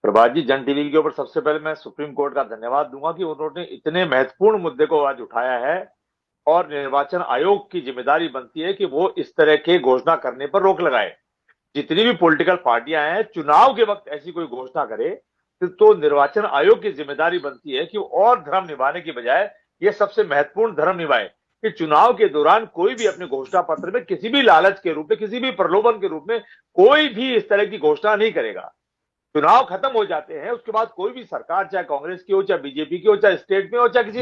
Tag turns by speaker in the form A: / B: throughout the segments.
A: प्रभात जी, जन टीवी के ऊपर सबसे पहले मैं सुप्रीम कोर्ट का धन्यवाद दूंगा कि उन्होंने इतने महत्वपूर्ण मुद्दे को आज उठाया है। और निर्वाचन आयोग की जिम्मेदारी बनती है कि वो इस तरह के घोषणा करने पर रोक लगाए। जितनी भी पॉलिटिकल पार्टियां हैं, चुनाव के वक्त ऐसी कोई घोषणा करे तो निर्वाचन आयोग की जिम्मेदारी बनती है कि और धर्म निभाने की बजाय ये सबसे महत्वपूर्ण धर्म निभाए कि चुनाव के दौरान कोई भी अपने घोषणा पत्र में किसी भी लालच के रूप में, किसी भी प्रलोभन के रूप में कोई भी इस तरह की घोषणा नहीं करेगा। चुनाव खत्म हो जाते हैं, उसके बाद कोई भी सरकार, चाहे कांग्रेस की हो, चाहे बीजेपी की हो, चाहे स्टेट में हो, चाहे किसी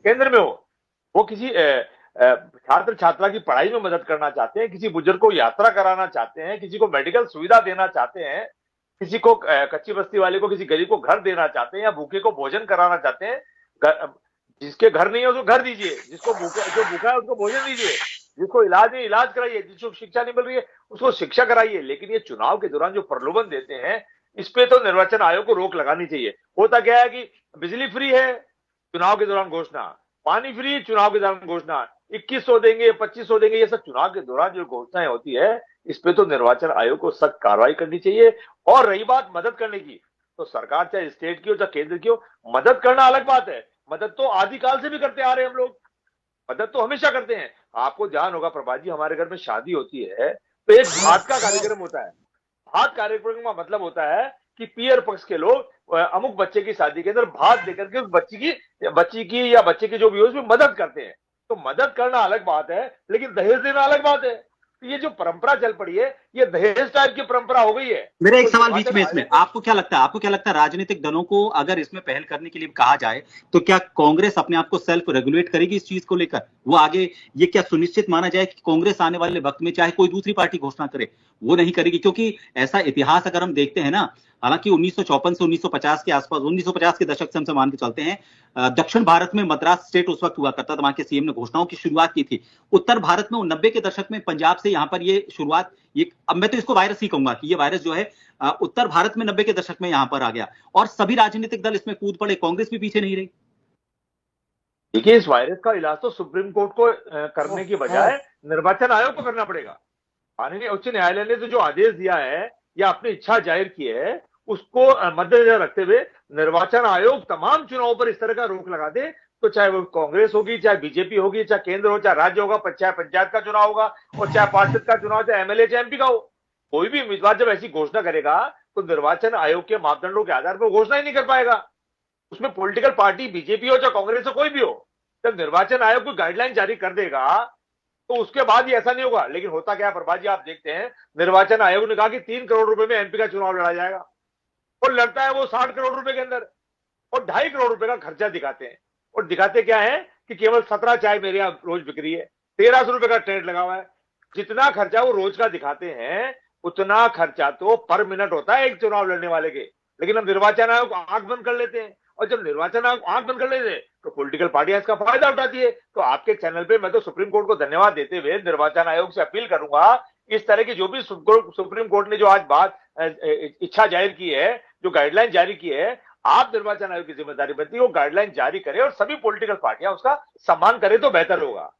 A: केंद्र में हो, वो किसी छात्र छात्रा की पढ़ाई में मदद करना चाहते हैं, किसी बुजुर्ग को यात्रा कराना चाहते हैं, किसी को मेडिकल सुविधा देना चाहते हैं, किसी को कच्ची बस्ती वाले को, किसी गरीब को घर देना चाहते हैं, या भूखे को भोजन कराना चाहते हैं। जिसके घर नहीं है उसको घर दीजिए, जो भूखा है उसको भोजन दीजिए, जिसको इलाज नहीं इलाज कराइए, जिसको शिक्षा नहीं मिल रही है उसको शिक्षा कराइए। लेकिन ये चुनाव के दौरान जो प्रलोभन देते हैं, इस पे तो निर्वाचन आयोग को रोक लगानी चाहिए। होता क्या है कि बिजली फ्री है, चुनाव के दौरान घोषणा, पानी फ्री, चुनाव के दौरान घोषणा, 2100 देंगे, 2500 देंगे, ये सब चुनाव के दौरान जो घोषणाएं होती है, इस पे तो निर्वाचन आयोग को सख्त कार्रवाई करनी चाहिए। और रही बात मदद करने की, तो सरकार चाहे स्टेट की हो चाहे केंद्र की हो, मदद करना अलग बात है। मदद तो आदिकाल से भी करते आ रहे हैं हम लोग, मदद तो हमेशा करते हैं। आपको ध्यान होगा प्रभात जी, हमारे घर में शादी होती है तो एक भात का कार्यक्रम होता है। भात कार्यक्रम का मतलब होता है कि पियर पक्ष के लोग अमुक बच्चे की शादी के अंदर भात देकर के उस बच्ची की या बच्चे की जो भी हो उसमें मदद करते हैं। तो मदद करना अलग बात है, लेकिन दहेज देना अलग बात है। तो ये जो परंपरा चल पड़ी है, ये दहेज टाइप की परंपरा हो गई है।
B: मेरा एक
A: तो
B: सवाल बीच में इसमें, आपको क्या लगता है राजनीतिक दलों को अगर इसमें पहल करने के लिए कहा जाए तो क्या कांग्रेस अपने आप को सेल्फ रेगुलेट करेगी इस चीज को लेकर? वो आगे ये क्या सुनिश्चित माना जाए कि कांग्रेस आने वाले वक्त में चाहे कोई दूसरी पार्टी घोषणा करे वो नहीं करेगी? क्योंकि ऐसा इतिहास अगर हम देखते हैं ना, हालांकि 1954 से 1950 के आसपास, 1950 के दशक से हम मान के चलते हैं, दक्षिण भारत में मद्रास स्टेट उस वक्त हुआ करता था, वहां के सीएम ने घोषणाओं की शुरुआत की थी। उत्तर भारत में 90 के दशक में पंजाब से यहाँ पर ये शुरुआत, ये अब मैं तो इसको वायरस ही कहूंगा कि ये वायरस जो है उत्तर भारत में 90 के दशक में यहां पर आ गया और सभी राजनीतिक दल इसमें कूद पड़े, कांग्रेस भी पीछे नहीं रही।
A: देखिए, इस वायरस का इलाज तो सुप्रीम कोर्ट को करने की बजाय निर्वाचन आयोग को करना पड़ेगा। माननीय उच्च न्यायालय ने तो जो आदेश दिया है या अपनी इच्छा जाहिर की है, उसको मद्देनजर रखते हुए निर्वाचन आयोग तमाम चुनावों पर इस तरह का रोक लगा दे, तो चाहे वो कांग्रेस होगी, चाहे बीजेपी होगी, चाहे केंद्र हो, चाहे राज्य होगा, चाहे पंचायत का चुनाव होगा, और चाहे पार्षद का चुनाव, चाहे एमएलए, चाहे एमपी का हो, कोई भी उम्मीदवार जब ऐसी घोषणा करेगा तो निर्वाचन आयोग के मापदंडों के आधार पर घोषणा ही नहीं कर पाएगा। उसमें पॉलिटिकल पार्टी बीजेपी हो चाहे कांग्रेस हो, कोई भी हो, जब निर्वाचन आयोग कोई गाइडलाइन जारी कर देगा तो उसके बाद ही ऐसा नहीं होगा। लेकिन होता क्या है प्रभात जी, आप देखते हैं निर्वाचन आयोग ने कहा कि 3 करोड़ रुपए में एमपी का चुनाव लड़ा जाएगा, और लड़ता है वो 60 करोड़ रुपए के अंदर, और 2.5 करोड़ रुपए का खर्चा दिखाते हैं। और दिखाते क्या है कि केवल 17 चाय मेरे यहाँ रोज बिक रही है, 1300 रुपए का ट्रेड लगा हुआ है। जितना खर्चा वो रोज का दिखाते हैं, उतना खर्चा तो पर मिनट होता है एक चुनाव लड़ने वाले के। लेकिन हम निर्वाचन आयोग आंख बंद कर लेते हैं, और जब निर्वाचन आयोग आंख बंद कर लेते हैं तो पॉलिटिकल पार्टियां इसका फायदा उठाती है। तो आपके चैनल पे मैं तो सुप्रीम कोर्ट को धन्यवाद देते हुए निर्वाचन आयोग से अपील करूंगा, इस तरह की जो भी सुप्रीम कोर्ट ने जो आज बात इच्छा जाहिर की है, जो गाइडलाइन जारी की है, आप निर्वाचन आयोग की जिम्मेदारी बनती है वो गाइडलाइन जारी करें और सभी पॉलिटिकल पार्टियां उसका सम्मान करें तो बेहतर होगा।